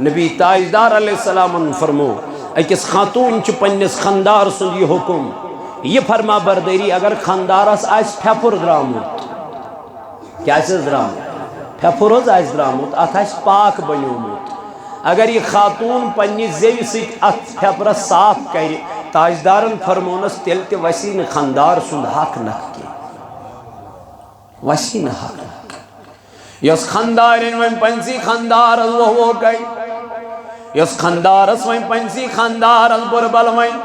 نبی تاجدار علیہ السلام فرمو اکس خاتون چھ پنس خاندار سن یہ حکم یہ فرما برداری اگر خاندارس آس پھپھر درامت کیا درامت پھپھر آس درامت ات آس پاک بنیومت اگر یہ خاتون پنہ زیو سۭتۍ ات پھپھرس صاف کر تاجدارن فرمونس تیل تہ وسی نہ خاندار سند حق نکھ کی وسی نہ حق نکھ یس خاندارن ون پنسی خاندار وہ گئی یس خاندارس ون پنسی خاندار بربل ون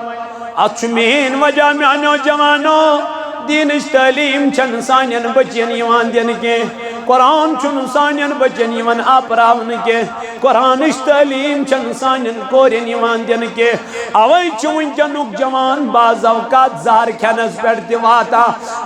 ات مین وجہ میانو جوانو دینش تعلیم چن سانین بچین یوان دین کے قرآن چن سانین بچین یوان آپراون کے قرآنش تعلیم چن سانین کورین یوان دین کے اوئی چھ ونکنک جوان بعض اوقات زار کھنس پیٹھ دیواتا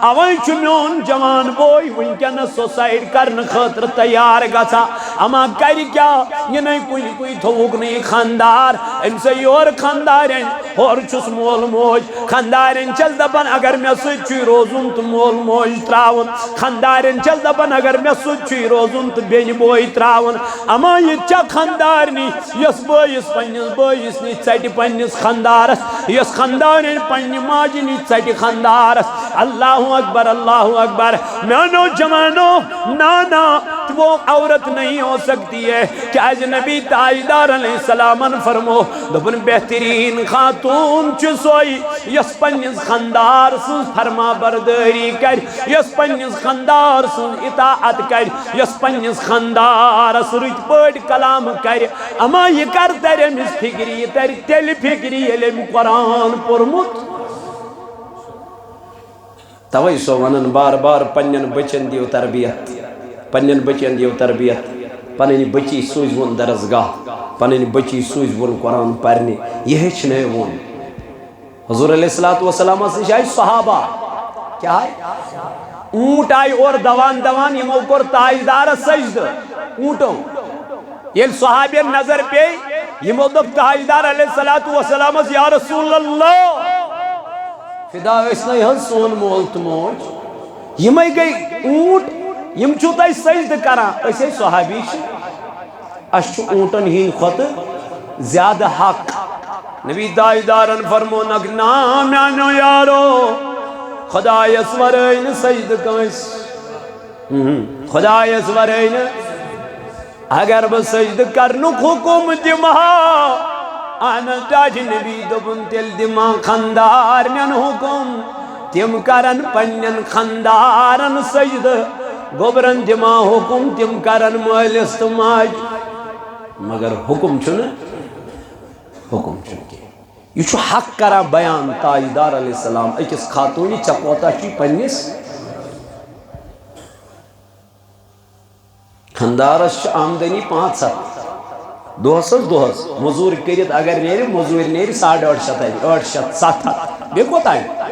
اوئی چھ میون جوان بوئی ونکنس سوسائڈ کرن خاطر تیار گژھا اما کر کیا یہ نہیں کوئی تھوک نہیں خاندار ام سے یور خاندارن اور چھس مول موج خاندارن چل دپن اگر میں سچ روزن تو مول موج تراون خاندارن چل دپن اگر میں سچ روزن تو بین بوئی تراون اما یہ چا خاندارنی یس بوئیس پنیس بوئیس نی ژٹہِ پنیس خاندارس یس خاندارن پنہ ماجہ نی ژٹہِ خاندارس اللہ اکبر میانو جوانو نانا وہ عورت نہیں ہو سکتی ہے کیا نبی تاجدار علیہ السلام فرمو دبن بہترین خاتون چسوئی یس پنیس خاندار سن فرما برداری کر یس پنیس خاندار سن اطاعت کر یس پنیس خاندار رت پٹ کلام کر اما یہ کر تر امس فکری تر تیل فکری یل قرآن پورمت توئی سو ونن بار بار پنن بچن دیو تربیت پنن بچن دیو تربیت پنن بچی سوز ون درسگاہ پنن بچی سوز ون قرآن پرنے یہ ہچنے ون حضور علیہ السلام سے شاید صحابہ کیا ہے اونٹ آئی اور دوان یمو کور تاجدار سجد اونٹوں یہ صحابی نظر پہ یمو دب تاجدار علیہ السلام یا رسول اللہ فدا اسنا یہ سون مول تو موج یہ میں گئی اونٹ یم چھو تائی سجد کرا اسے صحابی اشو اونٹن ہین خط زیادہ حق نبی تاجدارن فرمو نام یعنو یارو خدا یسورین سجد کنس خدا یسورین اگر بس سجد کرنک حکم دمہا آنا تاج نبی دبن تل دما خاندار من حکم تم کرن پنن خاندارن سجد گوبرن دما حکم تم کرن مالس تو ماج مگر حکم چھن کے یہ چھو حق کرا بیان تاجدار علیہ السلام اکس خاتونی چپوتا چی پنیس خاندارس آمدنی 5-7 دوہس مزور کرت اگر نیری مزور نیری 850 بے کوتا ہے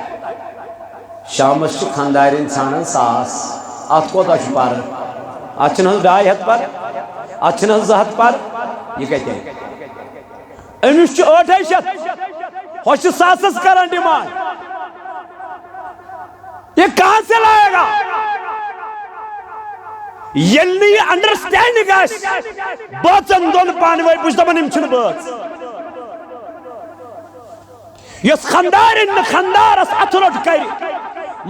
شامس چھ خاندارین ژھانڈان 100 ات کوتا چھ پر ات چھن 250 پر ات چھن 200 پر یہ کہتے ہیں امس چھ 800 ہوش 100 کران ڈیمانڈ یہ کہاں سے لائے گا یلنی انڈرسٹینڈنگ آس بچن دون پانوئی بچ دپان یم چھن بچ یس خاندارن خاندارس اتھروٹ کر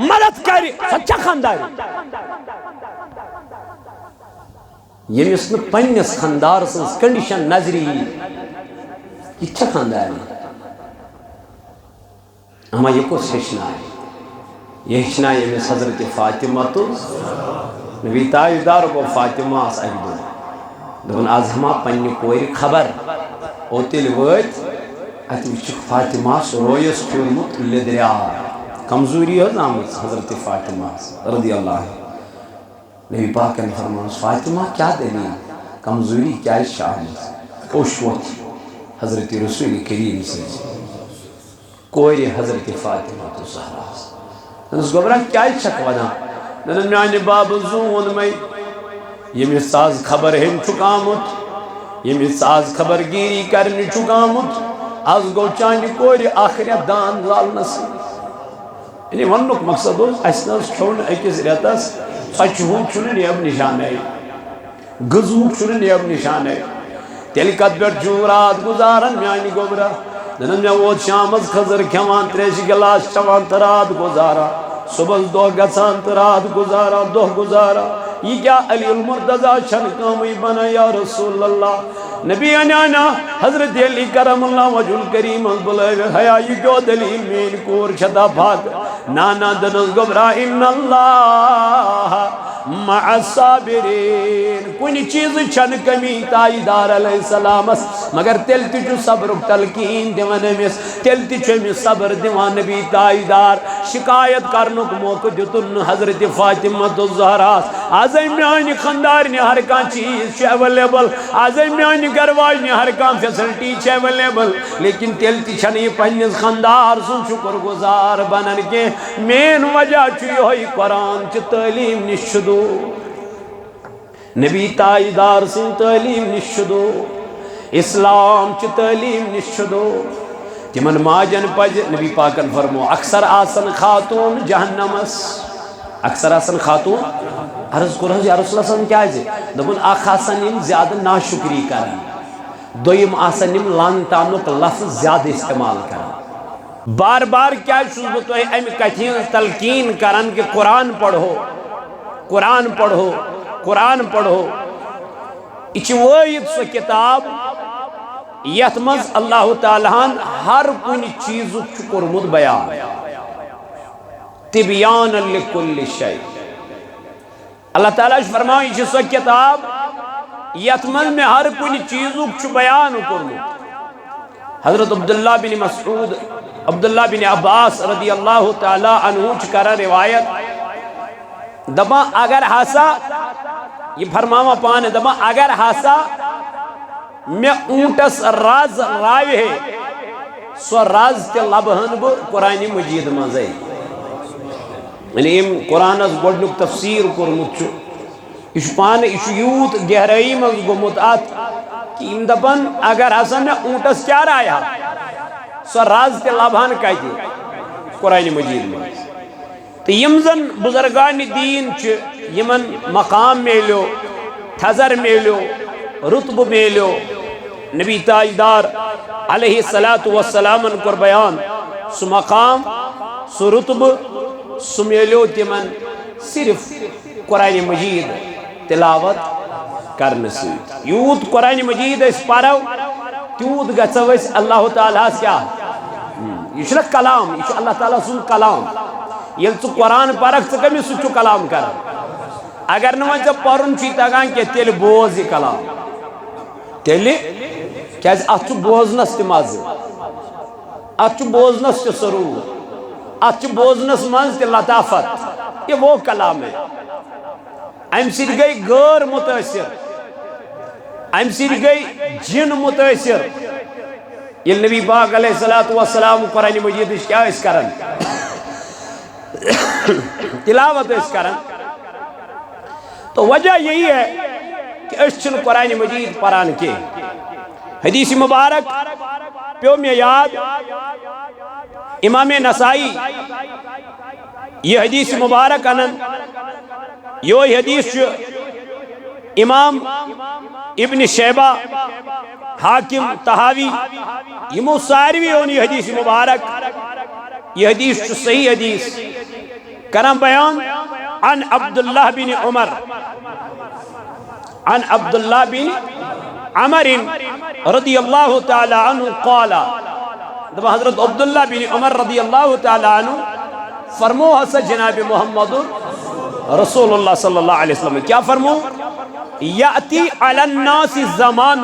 مدد کر سچا خاندار یمس نہ پنس خاندار سنس کنڈیشن نظری یہ چھا خاندار اما یہ کو ہچنا یہ ہچنا یمس حضرت فاطمہ تو نبی تاجدار کو فاطمہ اس اکدو دون آز ہما پنی کوئی خبر اوتیل ویت اتوچ فاطمہ رویس پیورمت لدریا کمزوری ہے نامت حضرت فاطمہ رضی اللہ نبی پاک نے فرمان فاطمہ کیا دلیل کمزوری کیا شامت اوشوت حضرت رسول کریم سے کوئی حضرت فاطمہ تو زہرا اس گبرہ کیا شکوانا نن میانہ باب زون میں یہ ساز خبر ہم چکامت یہ ساز خبر گیری کرنے چکامت از گو چانہ کور آخرت دان لالنس یعنی ونک مقصد اس کھون اکس ریتس ژچہ نیب نشانے غذہ نیب نشانے تیل کت پہ رات گزاران میانی گوبرا دنن میں ووت شامس خضر کھیوان تریش گلاس چوان تو رات گزارا صبح دہ گژھان تو رات گزارا دہ گزارا یہ کیا علی المرتضیٰ چھن کامی بنا یا رسول اللہ نبی انانا حضرت علی کرم اللہ وجہ الکریم بلائے حیا یہ کیوں دلیل مین کور چھتا بھاگ نانا دنس گبرا ان اللہ مع الصابرین کنی چیز چھن کمی تائیدار علیہ السلام مگر تیل تیچو صبر تلقین دیوان امیس تیل تیچو امیس صبر دیوان نبی تائیدار شکایت کرنک موقع دیتن حضرت فاطمہ الزہراس آزائی میانی خاندارنی ہر کان چیز چھے اویلیبل آزائی میانی گرواجنی ہر کان فیسلٹی چھے اویلیبل لیکن تیل تیچھن یہ پنیز خاندار سن شکر گزار بنن کے مین وجہ چھوئی ہوئی قرآن چھ تعلیم نشدو نبی تائیدار سن تعلیم نشدو اسلام چھ تعلیم نشدو تمن ماجن پج نبی پاکن فرمو اکثر آسن خاتون جہنمس اکثر آسن خاتون عرض کو رہا یا رسول اللہ صلی اللہ علیہ وسلم کیا ہے دبن آخ آسنیم زیادہ ناشکری کرن دویم آسنیم لانتانک لفظ زیادہ استعمال کرن بار بار کیا شزبتو ہے ایم کتھین تلقین کرن کہ قرآن پڑھو قرآن پڑھو قرآن پڑھو اچھ وید سو کتاب یتمز اللہ تعالیٰ ہر کنی چیزو چکرمد بیان تبیان لکل شیء اللہ تعالیٰ فرماؤں یہ سو کتاب یتمز میں ہر کنی چیزو چو بیان کرمد حضرت عبداللہ بن مسعود عبداللہ بن عباس رضی اللہ تعالیٰ عنہ چکرہ روایت دبا اگر ہاسا یہ فرماما پانے دبا اگر ہاسا میں اونٹس راز راوی ہے سو راز تے لبہن بو قرآن مجید مزائی یعنی ام قرآن از گوڑنک تفسیر کرمت چھو اس پانے اس یوت گہرائی مز گمت آت کہ ام دبن اگر ہاسا میں اونٹس کیا رایا سو راز تے لبہن کہتی قرآن مجید میں تو یمزن بزرگان دین چھ یمن مقام میلیو تھزر میلیو رتب میلیو نبی تاجدار علیہ السلام کر بیان سو مقام سو رتب سو میلیو تمن صرف قرآن مجید تلاوت کرنے سے یوت قرآن مجید اس پارو تیوت گھسو اس اللہ تعالیٰ کیا یہ چھلک کلام یہ اللہ تعالیٰ سن کلام یل تو قرآن پارک سے کمی سچو کلام کر اگر نوان جب پارن چیتا گان کہ تیل بوزی کلام تیلی کیا اتھ بوزنس تمازی اتھ بوزنس تی سرور اتھ بوزنس منز تی لطافت یہ وہ کلام ہے ام سید گئی غیر متاثر ام سید گئی جن متاثر یہ نبی پاک علیہ السلام قرآن مجید اس کیا اس کرن تلاوت اس کرن تو وجہ یہی ہے کہ اس چھن قرآن مجید پران کے حدیث مبارک پیو میں یاد امام نسائی یہ حدیث مبارک انن یہ حدیث امام ابن شیبہ حاکم تحاوی یہ ساروی ہونی حدیث مبارک یہ حدیث صحیح حدیث کرم بیان عن عبداللہ بن عمر عن عبداللہ بن عمر رضی اللہ تعالی عنہ قالا حضرت عبداللہ بن عمر رضی اللہ تعالی عنہ فرمو حسن جناب محمد رسول اللہ صلی اللہ علیہ وسلم کیا فرمو یأتی علی الناس زمان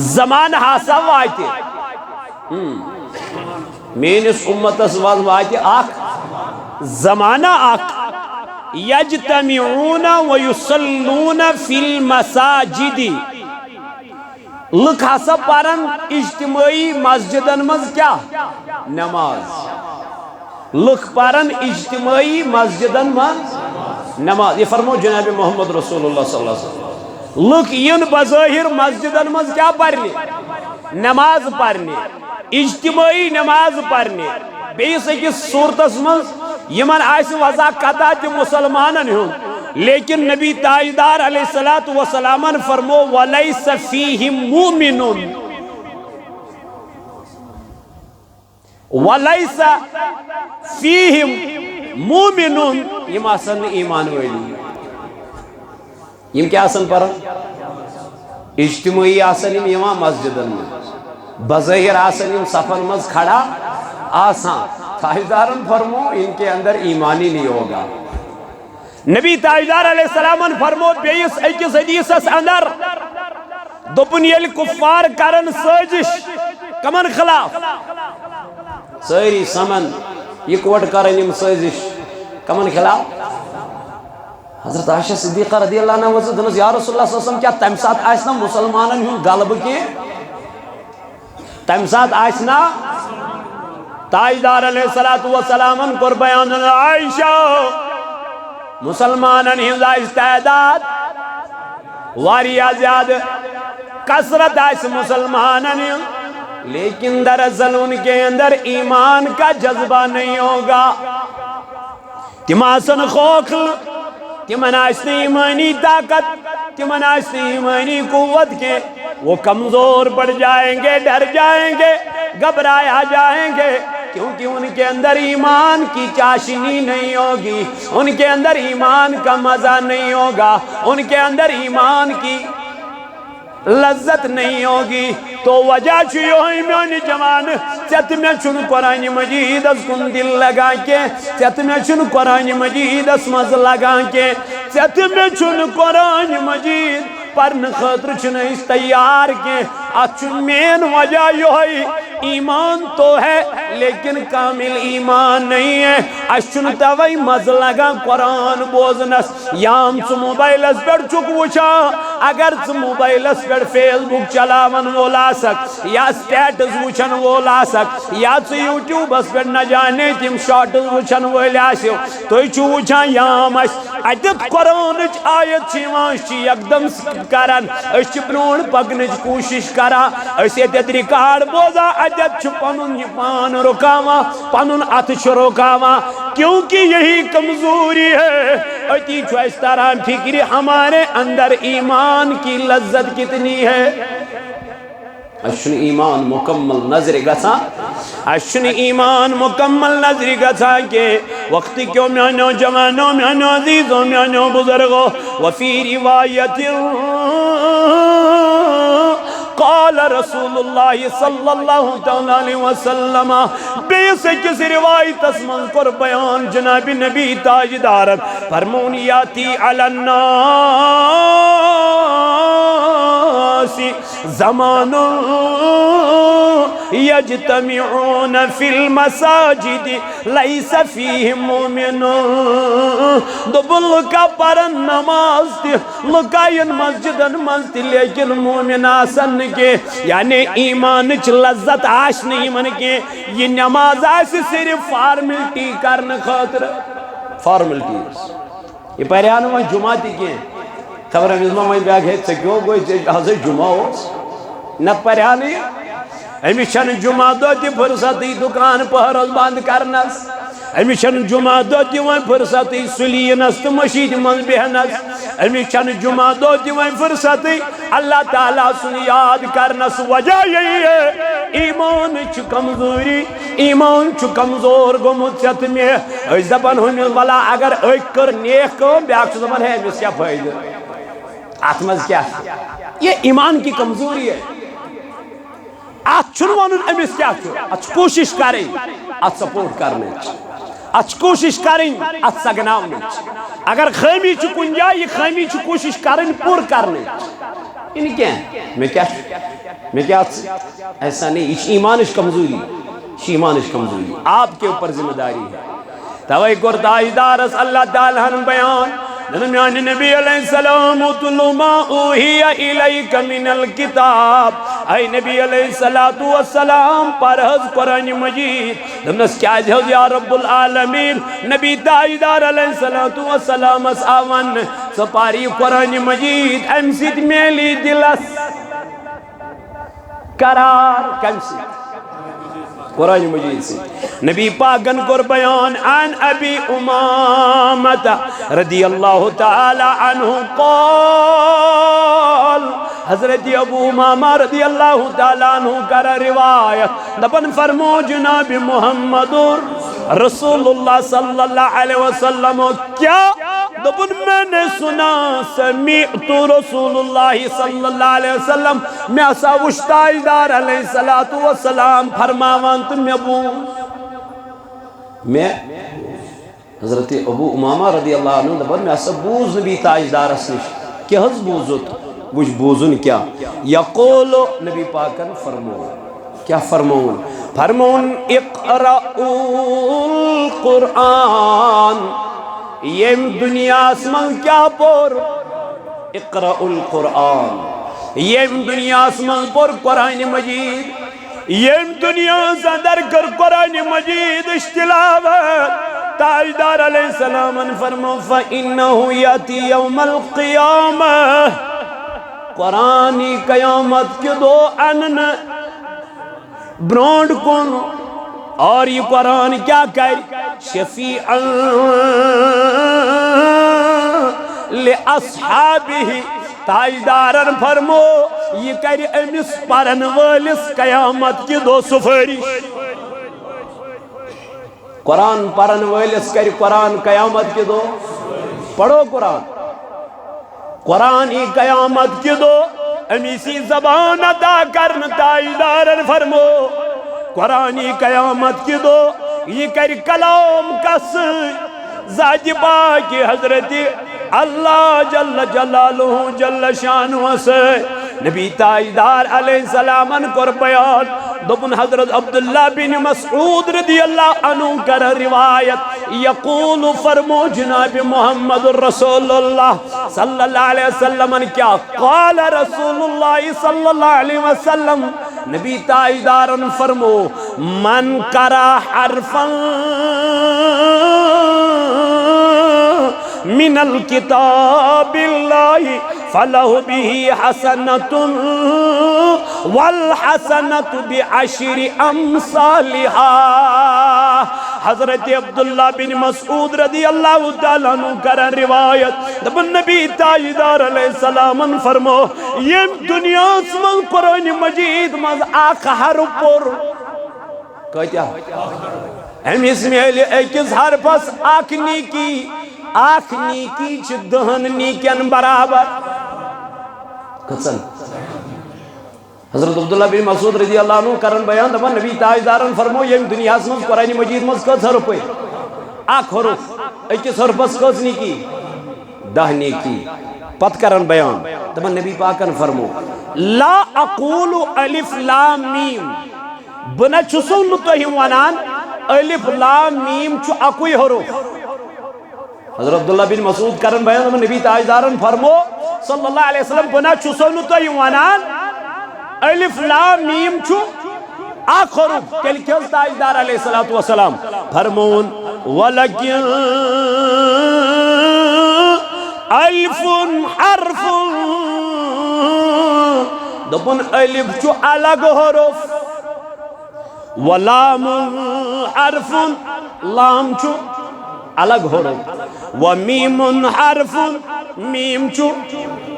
زمان حاسا وائتے مین اس امت اسواز وائتے آکھ زمانہ آکھ یجتمعون ویصلون فی المساجد لکھ حسا پارن اجتماعی مسجدن مز کیا نماز لکھ پارن اجتماعی مسجدن مز نماز یہ فرمو جناب محمد رسول اللہ صلی اللہ علیہ وسلم لکھ ین بظاہر مسجدن مز کیا پڑھنے نماز پڑھنے اجتماعی نماز پڑھنے بیس اکس صورتس مز یمن آئیس وضا قطع تی مسلمانن ہوں لیکن نبی تاجدار علیہ السلام فرمو وَلَيْسَ فِيهِمْ مُؤْمِنٌ وَلَيْسَ فِيهِمْ مُؤْمِنٌ یم آسن ایمان ویلی یم کیا آسن پر اجتماعی آسن یم مسجدن میں بظاہر آسن یم صفن مز کھڑا آسان تاجدارن فرمو ان کے اندر ایمانی نہیں ہوگا نبی تاجدار علیہ السلام فرمو بیس اکس حدیث اندر دوپن یل کفار کرن سازش کمن خلاف ساری سمن اکوٹ کرن یم سازش کمن خلاف حضرت عائشہ صدیقہ رضی اللہ عنہ وزد دنس یا رسول اللہ صلی اللہ علیہ وسلم کیا تم ساتھ آئسنا مسلمانن ہوں غلب کی تم ساتھ آئسنا تاجدار علیہ السلام کر بیان عائشہ مسلمانن ہوں استعداد واریا زیادہ کثرت آئس مسلمانن ہوں لیکن دراصل ان کے اندر ایمان کا جذبہ نہیں ہوگا تماسن خوخل تمن آسن ایمانی طاقت تمن آسن ایمانی قوت کے وہ کمزور پڑ جائیں گے ڈر جائیں گے گھبرایا جائیں گے کیونکہ ان کے اندر ایمان کی چاشنی نہیں ہوگی ان کے اندر ایمان کا مزہ نہیں ہوگا ان کے اندر ایمان کی لذت نہیں ہوگی تو وجہ چھو ہوئی میں جوان چت میں چھن قرآن مجید اس کن دل لگا کے چت میں چھن قرآن مجید اس مز لگا کے چت میں چھن قرآن مجید پرن خطر چھن اس تیار کے اچھن مین وجہ ہوئی ایمان تو ہے لیکن کامل ایمان نہیں ہے اچھن توائی مز لگا قرآن بوزنس یام چو موبائل اس پر چک وچا اگر چو موبائل اس پر فیس بک چلاون وہ لا سک یا سٹیٹس وچن وہ لا سک یا چو یوٹیوب اس پر نہ جانے تیم شارٹس وچن وہ لیا سیو تو چو وچا یام اس عدد قرآن آیت چیوان چی اقدم کرن اس چپنون پکنج کوشش کرا اس یہ ریکارڈ بوزا عدد چھپنن یہ پان رکاوا پانن اتش رکاوا کیونکہ یہی کمزوری ہے اتی جو اس طرح فکری ہمارے اندر ایمان کی لذت کتنی ہے اشن ایمان مکمل نظر گسا اشن ایمان مکمل نظر گسا کہ وقت کیوں میانو جوانو میانو عزیزو میانو بزرگو وفی روایت قال رسول اللہ صلی اللہ علیہ وسلم بیس کس روایت اسمن کر بیان جناب نبی تاجدارت فرمونیاتی علی الناس زمان یجتمعون فی المساجد لیس فیہم مومن دبل لکا پرن نماز تی لکائن مسجدن مزتی لیکن مومن آسن کے یعنی ایمان چ لذت آش نہیں من کے یہ نماز آس صرف فارملٹی کرن خاطر فارملٹی یہ پہریان وہ جمعہ تی کیں خبر ہمیزمہ میں بیاگ ہے چکیوں کوئی حضر جمعہ ہو نہ پہریانی امیشن جمعہ دو تی فرصتی دکان پہرز باند کرنس امیشن جمعہ دو تی وائن فرصتی سلینس تو مشید من بہنس امیشن جمعہ دو تی وائن فرصتی اللہ تعالیٰ سن یاد کرنس وجہ یہی ہے ایمان چھ کمزوری ایمان چھ کمزور گمت چت میں اس دبن ہمیز والا اگر ایک کر نیک کو بیاک چھ دبن ہے امیز کیا فائدہ آتمز کیا یہ ایمان کی کمزوری ہے آت چھنوانن امیز کیا چھو آت کوشش کریں آت سپورٹ کرنے آت کوشش کریں آت سگناؤنے اگر خیمی چھ کنجا یہ خیمی چھ کوشش کریں پور کرنے یعنی کیا ہے میں کیا ایسا نہیں یہ ایمانش کمزوری ایمانش کمزوری آپ کے اوپر ذمہ داری ہے توئی قرطائی دارس اللہ تعالیٰ نے بیان درمیان نبی علیہ السلام اتلو ما اوہی الیک من الکتاب اے نبی علیہ السلام پرہز قرآن مجید دمنس کیا جہد یا رب العالمین نبی تاجدار علیہ السلام اس آون سپاری قرآن مجید امسید میلی دلس قرار کمسید قرآن مجید سے نبی پاکن کر بیان عن ابی امامت رضی اللہ تعالی عنہ قال حضرت ابو امامہ رضی اللہ تعالی عنہ کر روایت دپن فرمو جناب محمد رسول اللہ صلی اللہ علیہ وسلم کیا دپن میں نے سنا سمیعت رسول اللہ صلی اللہ علیہ وسلم میں اسا وشتاجدار علیہ السلام فرماوان تو میں حضرت ابو امامہ رضی اللہ عنہ دپن میں اسا بوز نبی تاجدار اسنش کیا حض بوزت وش بوزن کیا یقول نبی پاکن فرمون کیا فرمون فرمون اقرأوا القرآن یم دنیا اسمان کیا پور اقرأوا القرآن یم دنیا اسمان پور قرآن مجید یم دنیا زندر کر قرآن مجید اشتلاوت تاجدار علیہ السلام فرمو فَإِنَّهُ يَأْتِي يَوْمَ الْقِيَامَةِ قرآنی قیامت کے دو انن برونڈ کن اور یہ قرآن کیا کر شفیعا لأصحابہ تاجدارن فرمو یہ کر امس پرن والس قیامت کی دو سفارش قرآن پرن والس کر قرآن قیامت کی دو پڑھو قرآن قرآنی قیامت کی دو امیسی زبان ادا کرن تاجدارن فرمو قرآنی قیامت کی دو یہ کر کلام کس ذات پاکی حضرت اللہ جل جلالہ جل شانہ سے نبی تاجدار علیہ السلام کر بیان دبن حضرت عبداللہ بن مسعود رضی اللہ عنہ کر روایت یقول فرمو جناب محمد رسول اللہ صلی اللہ علیہ وسلم کیا قال رسول اللہ صلی اللہ علیہ وسلم نبی تاجدارن فرمو من کرا حرفا من الكتاب اللہ فلہ بھی حسنت والحسنت بعشر امثالہا حضرت عبداللہ بن مسعود رضی اللہ تعالیٰ عنہ کرن روایت دبن نبی تاجدار علیہ السلام فرمو یہ دنیا اسمان قرآن مجید مز آخ حرف پر کہتیا ہم اس میں ایکس حرفس آخ نیکی چھ دہن نیکین برابر کسن حضرت عبداللہ بن مسعود رضی اللہ عنہ کرن بیان دبا نبی تاجدارن فرمو یم دنیا اسمز قرآن مجید مز کس حرف ہے آخ حرف ایکس حرفس کس نیکی دہ نیکی پت کرن بیان دبا نبی پاکن فرمو لا اقول الف لام میم بنا چسو نتوہی ونان الف لام میم چو اکوی حرف حضرت عبداللہ بن مسعود کرن بیان نبی تاجدارن فرمو صلی اللہ علیہ وسلم بنا چسونو تو یوانان الف لام میم چو آخرو کل کل تاجدار علیہ السلام فرمون وَلَكِنْ الف حرف دبن الف چو الگ حرف ولام حرف لام چو الگ حرف ومیم حرف میم چو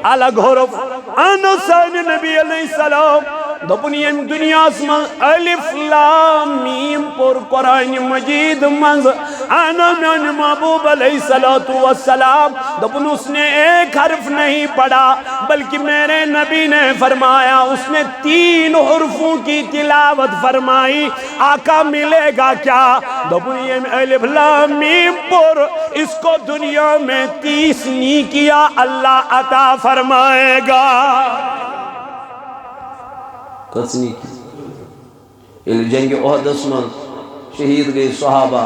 الگ حرف انسان نبی علیہ السلام دپنی یم دنیا اسمان الف لام میم پر قرآن مجید منز انا من محبوب علیہ السلام دپن اس نے ایک حرف نہیں پڑھا بلکہ میرے نبی نے فرمایا اس نے 3 حرفوں کی تلاوت فرمائی آقا ملے گا کیا دپنی یم الف لام میم پر اس کو دنیا میں 30 نیکیاں اللہ عطا فرمائے گا کتنی کی جنگ احد اسمن شہید گئی صحابہ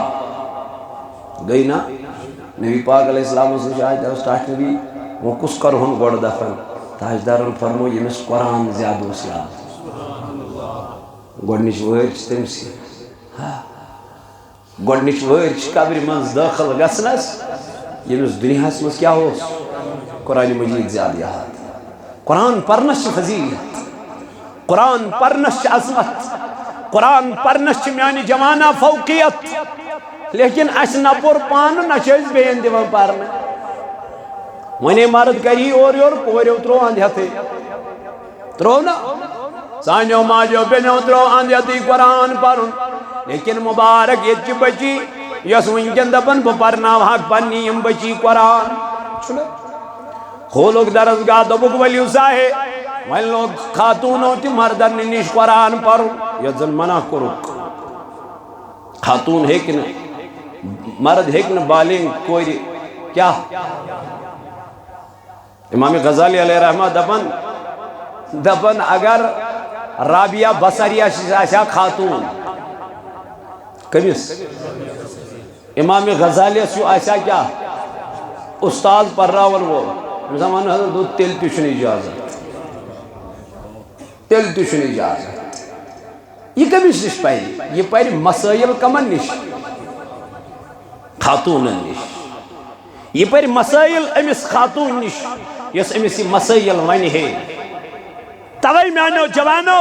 گئی نا نبی پاک علیہ السلام سے شاہد اسٹاٹ نبی وہ کس کر ہن گوڑ دفن تاجدارن فرمو یمس قرآن زیادہ اسلام گوڑنش ویرچ تمسی گوڑنش ویرچ قبر منز داخل گسنس یمس دنیا اسمس کیا ہو قرآن مجید زیادہ یاد قرآن پرنش فضیلت قرآن پرنش عظمت قرآن پرنس میانی جوانہ فوقیت لیکن اس نہ پور پان نہ چیز بین دیوان پارنے ونے مرد کری اور کوریو ترو اندھیتے ترو نا سانیو ماجو بینیو ترو اندھیتی قرآن پرن لیکن مبارک یہ چی بچی یس ونکن دپن پرناو حق پنیم بچی قرآن چھنے کھولوک درسگاہ دبک ولیو ساہے وین لوگ خاتونوں تی مردن نیش قرآن پرن یہ ذن منع کروک خاتون ہے کہ مرد ہے کہ بالنگ کوئی کیا امام غزالی علیہ رحمہ دپن اگر رابعہ بصریہ شاہ خاتون کمیس امام غزالی سیو ایسا کیا استاد پر راول وہ زمان حضرت دو تیل تشن اجازت تیل تشن اجازت یہ کمیس نش پہلی یہ پہلی مسائل کمن نش خاتون نش یہ پہلی مسائل امس خاتون نش یس امس مسائل ونی ہے توئی میانو جوانو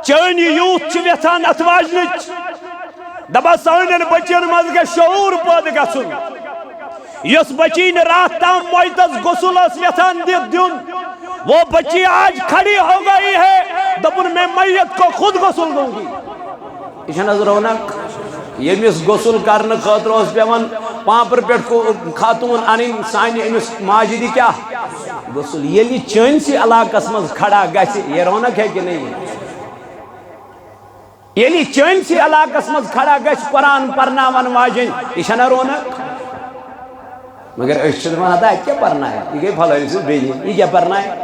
چانی یوت چھ ویتھان اتواجنچ دبا سانن بچین مز گے شعور پد گسن یس بچین رات تام مویتس غسل اس ویتھان دیون وہ بچی آج کھڑی ہو گئی ہے دبن میں میت کو خود غسل دوں گی یہ نظر رونق یمس غسل کرنے خاطر اس پیون پامپر پیٹ کو خاتون ان سانی امس ماجدی کیا غسل یلی چین سی علاقہ مز کھڑا گسی یہ رونق ہے کہ نہیں یلی چین سی علاقہ مز کھڑا گس قرآن پرناون واجن یہ چھنا رونق مگر اشد من ہتا کیا پڑھنا ہے یہ گئی پھلو انسان بیجی یہ کیا پڑھنا ہے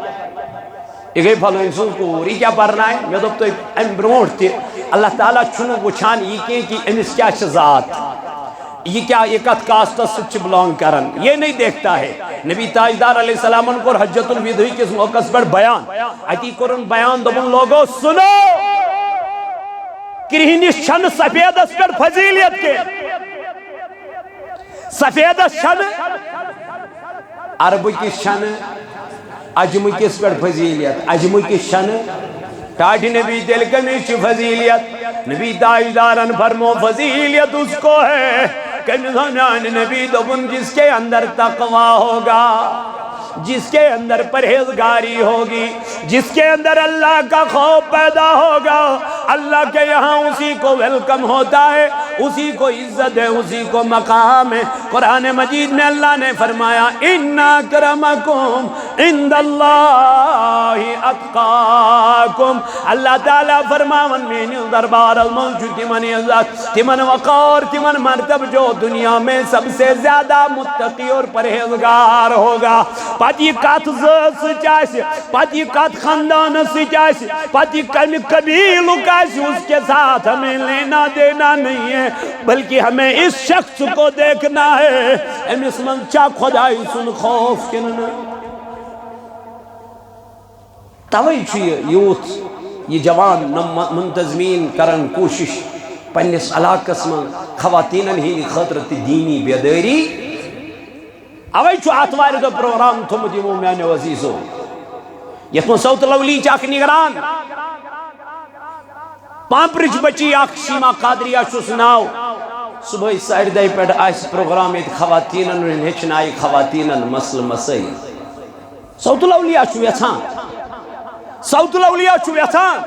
یہ گئی پھلو انسان کو یہ کیا پڑھنا ہے میں تو ام برونٹ تھی اللہ تعالیٰ چھنو وچھان یہ کہ امس کیا ذات یہ کیا یہ کت کاسٹ سچ بلانگ کرن یہ نہیں دیکھتا ہے نبی تاجدار علیہ السلام کو حجت الوداع کس موقع پر بیان اتی قرآن بیان دبن لوگو سنو کرہنش چھن سفید اس پر فضیلیت کے سفید اس چھن عرب کی چھن عجم کس پر فضیلیت عجم کی چھن ٹاٹی نبی دل کمیش فضیلیت نبی تاجدارن فرمو فضیلیت اس کو ہے کہ نبی دبن جس کے اندر تقوی ہوگا جس کے اندر پرہیزگاری ہوگی جس کے اندر اللہ کا خوف پیدا ہوگا اللہ کے یہاں اسی کو ویلکم ہوتا ہے اسی کو عزت ہے اسی کو مقام ہے قرآن مجید میں اللہ نے فرمایا ان اکرمکم عند اللہ اتقاکم اللہ تعالیٰ فرماون میں دربار الموجود تمن عزت تمن وقار تمن مرتب جو دنیا میں سب سے زیادہ متقی اور پرہیزگار ہوگا پتی کات زد سچاسی پتی کات خاندان سچاسی پتی کمی قبیل کاسی اس کے ساتھ ہمیں لینا دینا نہیں ہے بلکہ ہمیں اس شخص کو دیکھنا ہے امس من چا خدای سن خوف کننا توئی چی یوت یہ جوان منتظمین کرن کوشش پنیس علاقس من خواتینن ہی خطرت دینی بیداری اوئی چھو آتوار دو پروگرام تھو مجھو میانے عزیزو یہ من صوت لولی چاک نگران پامپرچ بچی آخ شیما قادریہ چھو سناو صبح سائر دائی پیڑ آئیس پروگرام ایت خواتینن ہچنائی خواتینن مسل مسئی صوت لولیہ چھو یتھان صوت لولیہ چھو یتھان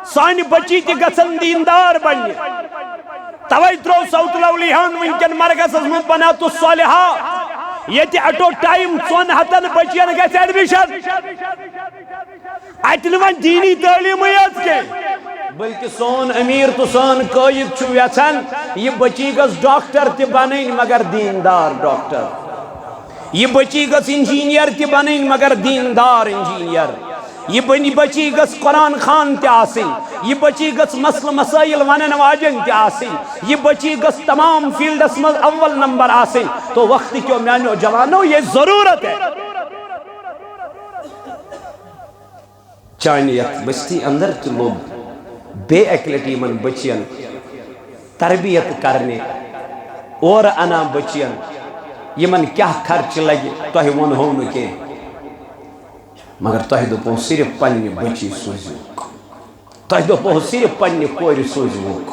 سانی بچی تی گسن دیندار بنی توئی ترو صوت لولیہان ونکن مرگس ازمون بنا تو صالحہ یہ تی اٹو ٹائم چون ہتن بچین گیس ایڈمیشن ایتنوان دینی تعلیم یاد کے بلکہ سون امیر تو سون قائد چھو یتن یہ بچی گس ڈاکٹر تی بنین مگر دیندار ڈاکٹر یہ بچی گس انجینئر تی بنین مگر دیندار انجینئر یہ بچی گس قرآن خان تی آسن یہ بچی گس مسل مسائل ونن واجن تی آسن یہ بچی گس تمام فیلڈ اسمز اول نمبر آسن تو وقت کیوں میانو جوانو یہ ضرورت ہے چانیت بستی اندر تو لوگ بے اکلٹی من بچین تربیت کرنے اور انا بچین یہ من کیا خرچ لگی تو ہی ون ہون کے مگر تو ہی دو پون صرف پنی بچی سوزیو تۄہہِ دوٚپوُ صرف پننہِ کورِ سوٗزۍوُکھ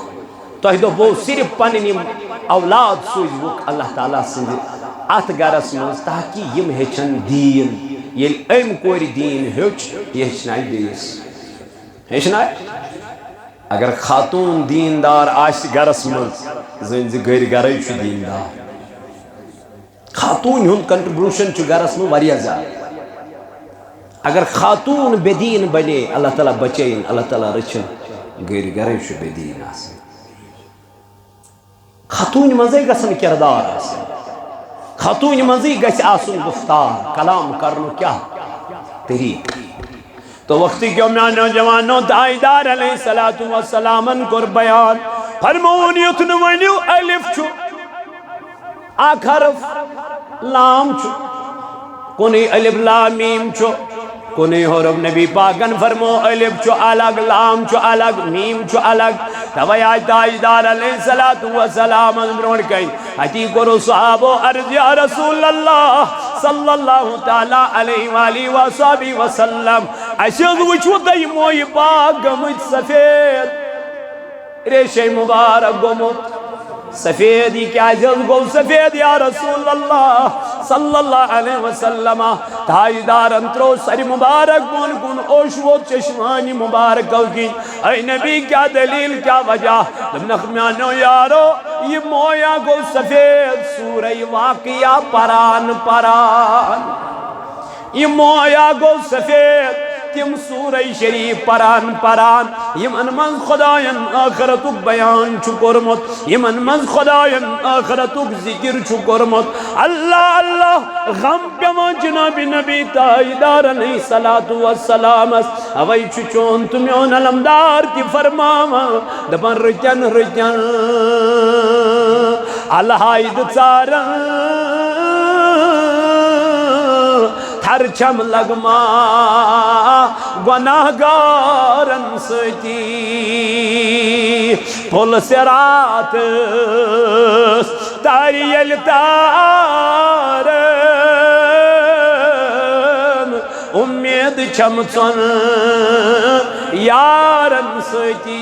تۄہہِ دوٚپوُ صرف پنٕنۍ یِم اولاد سوٗزۍوُکھ اللہ تعالیٰ سٕنٛدِ اَتھ گَرَس منٛز تاکہِ یِم ہیٚچھن دیٖن ییٚلہِ أمۍ کورِ دیٖن ہیوٚچھ یہِ ہیٚچھنایہِ بیٚیِس ہیٚچھنایہِ اگر خاتوٗن دیٖندار آسہِ گَرَس منٛز زٲنۍ زِ گَرَے چھُ دیٖندار خاتوٗن ہُنٛد کنٹرٛبیوٗشن چھُ گَرَس منٛز واریاہ زیادٕ اگر خاتوٗن بے دیٖن بنے اللہ تعالیٰ بچٲیِن اللہ تعالیٰ رٔچھِن گَرَے چھُ بے دیٖن آسان خاتوٗنہِ منٛزٕے گژھن کِردار آسٕنۍ خاتوٗنہِ منٛزٕے گژھِ آسُن گُفتار کلام کرنُک کیٛاہ طریٖقہٕ تو وقتی کیوں میانو جوانو تائیدار علیہ الصلوۃ والسلامن کور بیان فرمون یُتھ نہٕ ؤنِو الف چھُ اکھ حرف لام چھُ کُنُے الف لام میٖم چھُ کُنُے حرف نبی پاکن فرمو الف چھُ الگ لام چھُ الگ میٖم چھُ الگ توے آج تاجدار علیہ الصلوۃ والسلام برونٛٹھ کَنۍ اتی کوٚرُ صحابو عرض یا رسول اللہ صلی اللہ تعالیٰ علیہ وآلہ وصحبہ وسلم اَسہِ حظ وٕچھوُ تۄہہِ مویہِ پاک گٔمٕتۍ سفید ریشے مبارک گوٚمُت سفید یہ کیازِ حظ گوٚو سفید یا رسول اللہ صلی اللہ علیہ وسلم تاجدارن ترٛوو سر مبارک بۄن کُن اوٚش ووت چشمانہِ مبارکو کِنۍ اے نبی کیا دلیل کیا وجہ دوٚپنکھ میانیو یارو یہ مویا گوٚو سفید سورہ واقعہ پران پران یہ مویا گوٚو سفید تم سورہ شریف پران پران یمن من خدایَن آخرتُک بیان چھُ کوٚرمُت یمن من خدایَن آخرتُک ذکر چھُ کوٚرمُت اللہ اللہ غم پیوان جناب نبی تاجدار علیہ الصلوۃ والسلامس اوے چھُ چون تہٕ میون علمدار تہِ فرماوان دپان رٕتٮ۪ن رٕتٮ۪ن الہایدٕ ژارن تھر چھم لگما گناہ گارن ستی پُل صراط تارِ ییٚلہِ تارن اُمید چھم ژۄن یارن ستی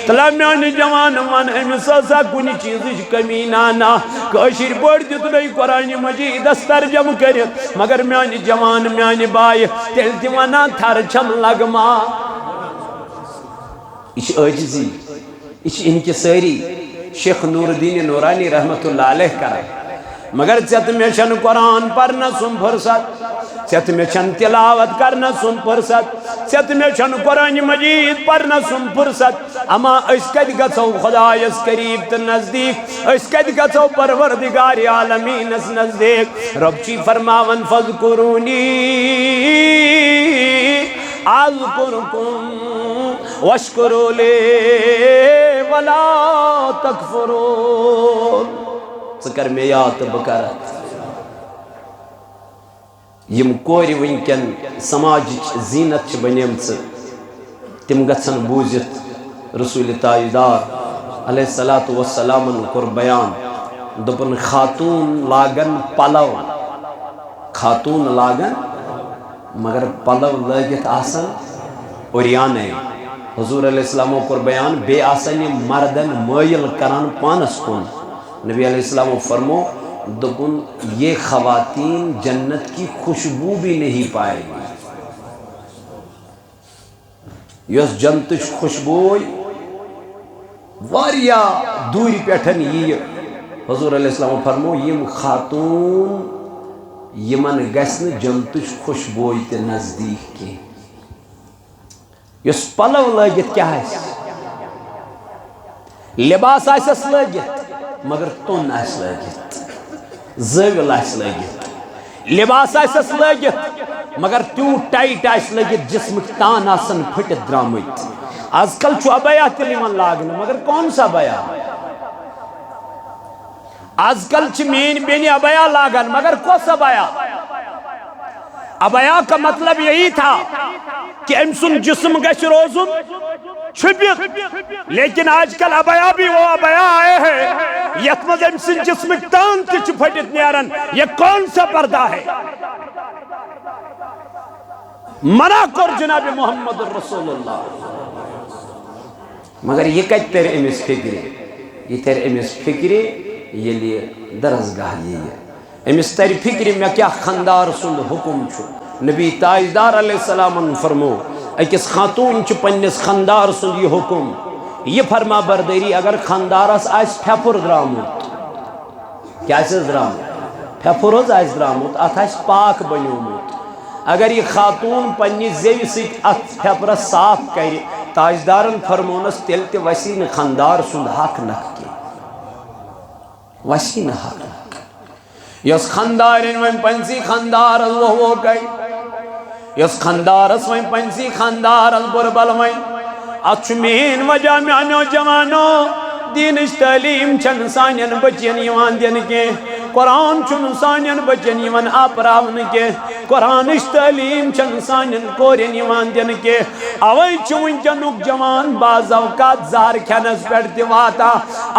تلا میانہِ جوان ون أمِس ٲسا کُنہِ چیٖزٕچ کمی نانا کٲشِر پٲٹھۍ دیُتنَے قرآنِ مجیٖدس ترجم کٔرِتھ مگر میانہِ جوان میانہِ بایہِ تیٚلہِ تہِ ونان تھر چھم لگما یہ چھِ عٲجزی یہ چھِ انکسٲری شیخ نور الدین نورانی رحمتہ اللہ علیہ کران مگر ژےٚ تہٕ مےٚ چھنہٕ قرآن پرنس سُم فرصت ژےٚ تہٕ مےٚ چھنہٕ تلاوت کرنس سُم فرصت ژےٚ تہٕ مےٚ چھنہٕ قرآنِ مجیٖد پرنس سُم فرصت اما أسۍ کتہِ گژھو خدایس قریٖب تہٕ نزدیٖک أسۍ کتہِ گژھو پروردگارِ عالمیٖنس نزدیٖک رۄب چھی فرماون فاذکرونی اذکرکم واشکروا لی ولا تکفرون ژٕ کر مےٚ یاد تہٕ بہٕ کرتھ یم کورِ وٕنکٮ۪ن سماجٕچ زیٖنت چھِ بنیمژٕ تِم گژھن بوٗزِتھ رسول تاجدار علیہ الصلوۃ والسلامن کوٚر بیان دوٚپُن خاتوٗن لاگن پلو خاتوٗن لاگن مگر پلو لٲگِتھ آسن اوریانے حضور علیہ السلامو کوٚر بیان بیٚیہِ آسن یِم مردن مٲیل کران پانس کُن نبی علیہ السلام فرمو دوٚپُن یہ خواتین جنت کی خوشبو بھی نہیں پائے گی یۄس جنتٕچ خوشبوے واریاہ دوٗرِ پٮ۪ٹھ یِیہِ حضور علیہ السلام فرمو یم خاتوٗن یمن گژھِ نہٕ جنتٕچ خوشبوے تہِ نزدیٖک کینٛہہ یۄس پلو لٲگِتھ کیٛاہ آسہِ لباس آسٮ۪س لٲگِتھ مگر توٚن آسہِ لٲگِتھ زٲوِل آسہِ لٲگِتھ لباس آسٮ۪س لٲگِتھ مگر تیوٗت ٹایٹ آسہِ لٲگِتھ جسمٕکۍ تان آسن پھٕٹِتھ درٛامٕتۍ آز کل چھُ ابیا تیٚلہِ یِوان لاگنہٕ مگر کون سا ابیا آز کل چھِ میٛٲنۍ بیٚنہِ ابیا لاگان مگر کۄس ابیا ابیا کا مطلب یہی تھا کہ أمۍ سُنٛد جسم گژھِ روزُن چھپِتھ لیکن آج کل ابیا بھی وہ ابیا آئے ہیں یتھ منٛز أمۍ سٕنٛدۍ جسمٕکۍ تان تہِ چھِ پھٔٹِتھ نیران یہ کون سا پردہ ہے منع کر جناب محمد رسول اللہ مگر یہ کت تر امس فکر یہ تر امس فکر یلی درسگاہ یہ امس تر فکر میں کیا خاندار سند حکم چھو نبی تاجدار علیہ السلام فرمو اکس خاتون چھ پنس خاندار سند یہ حکم یہ فرما برداری اگر خاندارس آس پھپر درامت کیا درامت پھپر آس درامت ات آس پاک بنیومت اگر یہ خاتون پنی زیو سیت ات پھپرس صاف کر تاجدارن فرمونس تیل تے وسیع خاندار سند حق نک کی وسیع حق نک یس خاندارن وین پنسی خاندار وہ گئی یس خاندارس وین پنسی خاندار بربل وین اچمین وجہ میانو جوانو دینش تعلیم چن سانین بچین یوان دین کے قرآن چن سانین بچین یوان آپراون کے قرآنش تعلیم چن سانین کورین یوان دین کے اوئی چون جنوک جوان باز اوقات زہر کھنس پیٹ دیواتا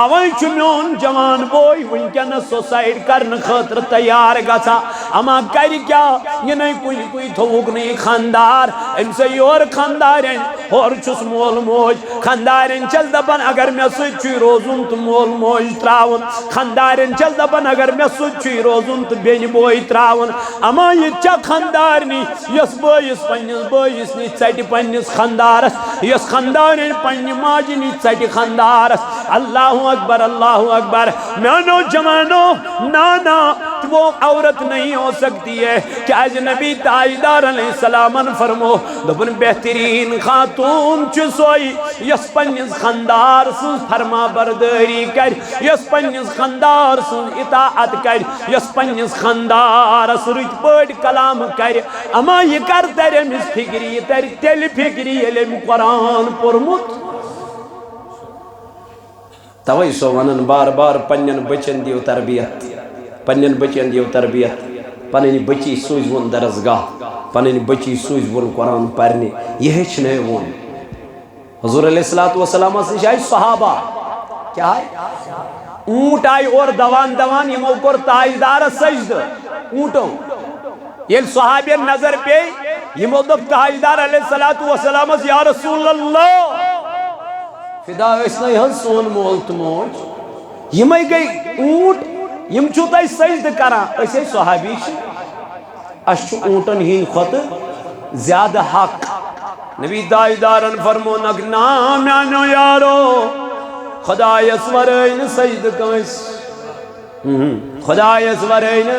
اوئی چون جوان بوئی ونکن سوسائڈ کرن خطر تیار گسا اما کری کیا یہ نہیں کوئی تھوک نہیں خاندار ام سے یور خاندارین اور چس مول موج خاندارین چل دبن اگر میں سچی روزن تو مول موج تراون خاندارین چل دبن اگر میں سچی روزن تو بین بوئی تراون اما یہ چا خاندارنی یس بوئیس پنیس بوئیس نی چیٹی پنیس خاندارس یس خاندارین پنی ماجی نی چیٹی خاندارس اللہ اکبر میانو جوانو نانا وہ عورت نہیں ہو سکتی ہے کہ آج نبی تاجدار علیہ السلام فرمو دبن بہترین خاتون چسوئی یس پنیس خاندار سن فرما برداری کر یس پنیس خاندار سن اطاعت کر یس پنیس خاندار سرت پڑ کلام کر اما یہ کر تر امس فکری تر تیل فکری علم قرآن پرمت توئی سو ونن بار بار پنین بچن دیو تربیت پنین بچن دیو تربیت پنین بچی سوز ون درسگاہ پنین بچی سوز ون قرآن پرنے یہ ہچنے ون حضور علیہ السلام سے شاید صحابہ کیا ہے اونٹ آئی اور دوان یہ موکر تاجدار سجد اونٹوں یہ صحابی نظر پہ یہ موقف تاجدار علیہ السلام یا رسول اللہ فدا اس نے ہن سون مول تموج یہ میں گئی اونٹ یم چھوتا سجد کرا اسے صحابی اشو اونٹن ہی خط زیادہ حق نبی تاجدارن فرمو نام یعنو یارو خدا یسورین سجد کنس خدا یسورین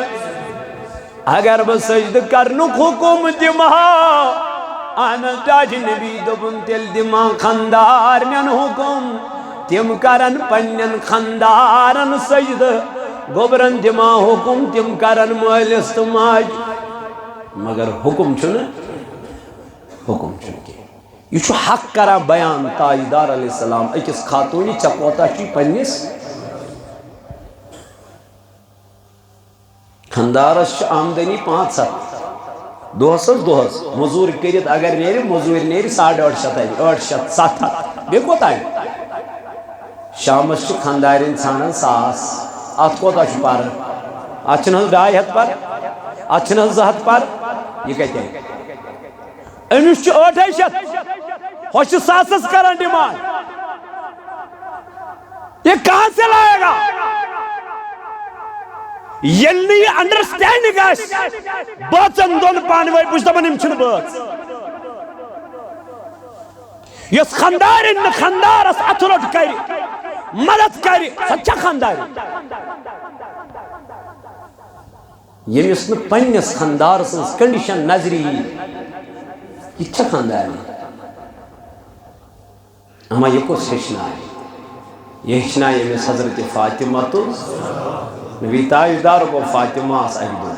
اگر بس سجد کرنک حکم دمہا آنا تاج نبی دبن تل دما خاندارن حکم تم کرن پنن خاندارن سجد گوبرن دما حکم تم کرن مالس تماج مگر حکم چھن کے یہ چھو حق کرا بیان تاجدار علیہ السلام اکس خاتونی چپوتا چی پنیس خاندارس آمدنی 5-7 دوہس مزور کریت اگر نیری مزور نیری 850 بے کوتا ہے شامس چھ خاندارین ژھانڈان 100 ات کوتا چھ پر ات چھن 250 پر ات چھن 200 پر یہ کہتے ہیں امس چھ 800 ہوش 100 کران ڈیمانڈ یہ کہاں سے لائے گا یلنی انڈرسٹینڈنگ آس بچن دون پانوئی پوچھتا بنیم چھن بچ یس خاندارن خاندار اس اتھروٹ کری مدد کری سچا خاندار یمیس نے پنیس خاندار سنس کنڈیشن نظری یہ چھا خاندار اما یہ کو سیشنا ہے یہ ہچنا یمیس حضرت فاطمہ تو نبی تاجدار کو فاطمہ اس اہدو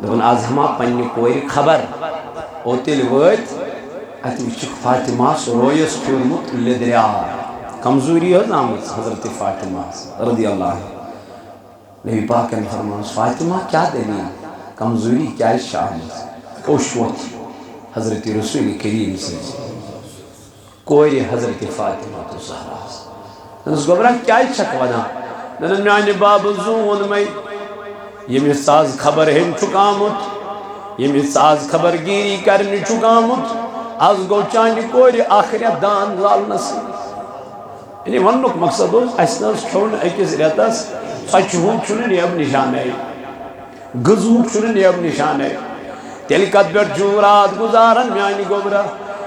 دون آز ہما پنی کوئی خبر اوتیل وید اتو چک فاطمہ رویس پیورمت لدریا کمزوری ہے نامت حضرت فاطمہ رضی اللہ نبی پاک نے فرمایا فاطمہ کیا دلیل کمزوری کیا شامت اوشوت حضرت رسول کریم سے کوئی حضرت فاطمہ تو زہرا نس گبرہ کیا شک ونا نن میانی باب زون میں یہ ساز خبر ہن چکامت یمس آز خبر گیری کرنے چکامت آز گو چانہ کور آخرت دان زالنس یعنی ونک مقصد اس کھون اکس ریتس ژۄچہِ ہُنٛد چھُنہٕ نیب نشانے غذہُک چھُنہٕ نیب نشانے تیٚلہِ کتھ پٮ۪ٹھ چھُو رات گزاران میانہِ گوبرا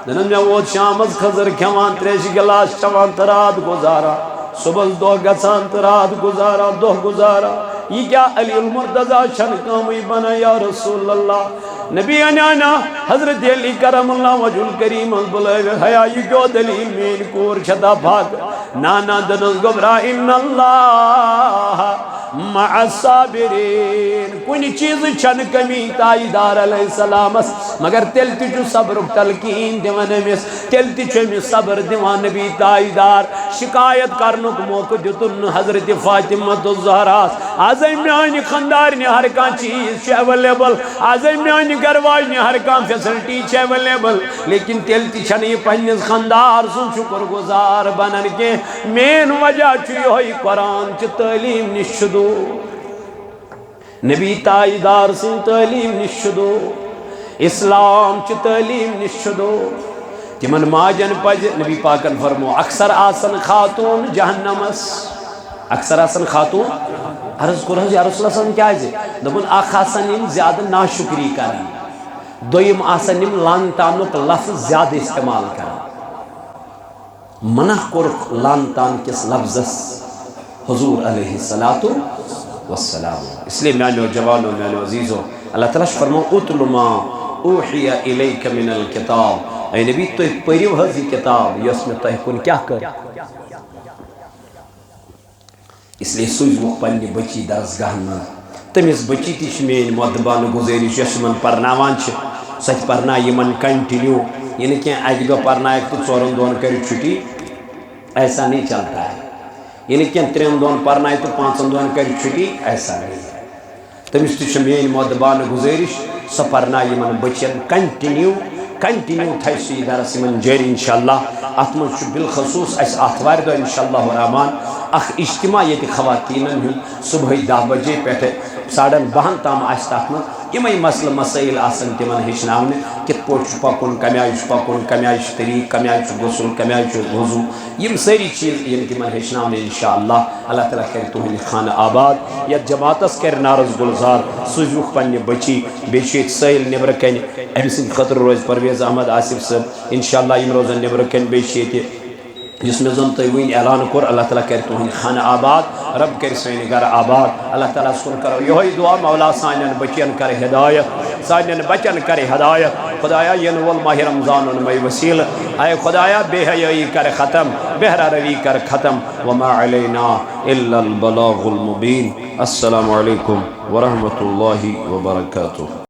دپان مےٚ ووت شامس خٔزٕر کھٮ۪وان تریشہِ گِلاس چٮ۪وان تہٕ رات گزاران صبحس دۄہ گژھان تہٕ رات گزاران دۄہ گزاران یہ کیا علی المرتضیٰ چھنہٕ کٲمٕے بنان یا رسول اللہ نبی انانا حضرت علی کرم اللہ وجہ الکریم بلائے حیا یہ کیوں دلیل مین کور چھتا بھاگ نانا دنس گبرا ان اللہ مع الصابرین کنی چیز چھن کمی تائیدار علیہ السلام مگر تیل تیچو صبر تلقین دیوان امیس تیل تیچو امیس صبر دیوان نبی تائیدار شکایت کرنک موقع دیتن حضرت فاطمہ الزہراس آزائی میانی خاندارنی ہر کان چیز چھے اویلیبل آزائی میانی گرواجنی ہر کان فیسلٹی چھے اویلیبل لیکن تیل تیچھن یہ پہنیز خاندار سن شکر گزار بنن کے مین وجہ چھوئی ہوئی قرآن چھ تعلیم نشدو نبی تائیدار سن تعلیم نشدو اسلام چھ تعلیم نشدو تمن ماجن پج نبی پاکن فرمو اکثر آسن خاتون جہنمس اکثر آسن خاتون عرض کرو یا رسول اللہ صلی اللہ علیہ وسلم دبن اخ آسن یم زیادہ ناشکری کرن دویم آسن یم لان تانک لفظ زیادہ استعمال کرن منع کرک لان تان کس لفظس حضور علیہ السلام اس لیے میانو جوانو میانو عزیزو اللہ تعالیٰ فرمو اتل ما اوحی الیک من الکتاب اے نبی تو ایک پریو حضی کتاب یس میں تہ کن کیا کر اس لیے سوئی وہ پنی بچی درسگاہ میں تمیز بچی تیش مین مدبان گزیرش یشمن پرناوان چھ سچ پرنا یمن کنٹینیو یعنی کہ اجگا پرنا ایک تو چورن دون کری چھٹی ایسا نہیں چلتا ہے یعنی کہ ترین دون پرنا ہے تو پانچن دون کری چھٹی ایسا نہیں ہے تمیز تیش مین مدبان گزیرش سپرنا یمن بچین کنٹینیو تھیسی درس من جاری انشاءاللہ اتمن چھ بالخصوص اس آتوار دو انشاءاللہ الرحمن اخ اجتماع یہ خواتین ہن صبح 10 بجے پیٹھے 12:30 تام آستات من یمئی مسئلہ مسائل آسن تمن ہچناونے کت پوچھ پکن کمی آئی طریق کمی آئی غسل کمی آئی وضو یم ساری چیز یم تمن ہچناونے انشاءاللہ اللہ تعالیٰ کرے تہند خانہ آباد یا جماعتس کر نارز گلزار سوزوک پنہ بچی بیشیت سیل نبر کن ام سند خطر روز پرویز احمد آصف صاحب انشاءاللہ یم روزن نبر کن بیشیت جس میں زن تیوین اعلان کر اللہ تعالیٰ کر تہند خانہ آباد رب کر سین گھر آباد اللہ تعالیٰ سن کرو یہ دعا مولا سانین بچین کر ہدایت سانین بچن کر ہدایت خدایا ین وول ماہ رمضان میں وسیل اے خدایا بے حیائی کر ختم بہرا روی کر ختم وما علینا الا البلاغ المبین السلام علیکم ورحمۃ اللہ وبرکاتہ